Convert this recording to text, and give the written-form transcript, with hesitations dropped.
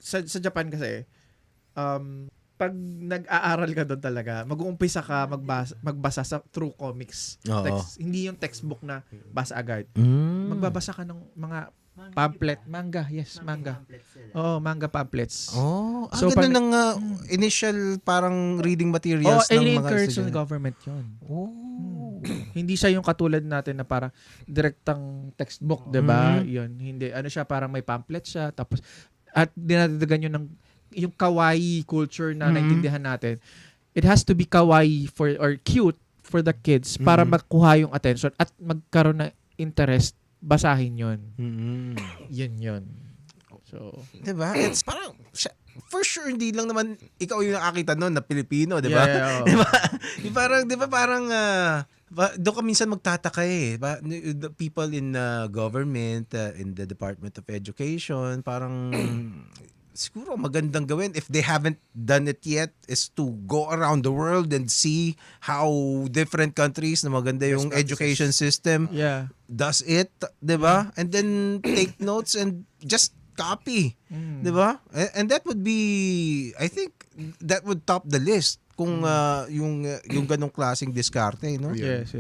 sa Japan kasi, pag nag-aaral ka doon talaga, mag-uumpisa ka magbasa sa true comics. Oo. Hindi yung textbook na basa agad. Mm. Magbabasa ka ng mga pamphlet, manga, manga. Oo, manga pamphlets. Oh, So, ganun ng initial initial parang reading materials ng mga encourage ng estudyante. government yun. Oh. Hindi siya yung katulad natin na parang direktang textbook, 'di ba? Yun, hindi. Ano siya, parang may pamphlet siya, tapos at dinadagdagan yun ng yung kawaii culture na naintindihan natin. It has to be kawaii or cute for the kids para makuha yung attention at magkaroon ng interest basahin yun. Yun. So, 'Di ba? It's parang for sure hindi lang naman ikaw yung nakakita noon na Pilipino, 'di ba? yeah. 'Di ba? Di ba parang doon ka minsan magtataka eh. The people in government, in the Department of Education, parang siguro magandang gawin if they haven't done it yet is to go around the world and see how different countries na maganda yung education system Yeah. does it, 'di ba? And then take notes and just copy, 'di ba? And that would be, I think that would top the list kung yung ganong klaseng diskarte, no? Yes.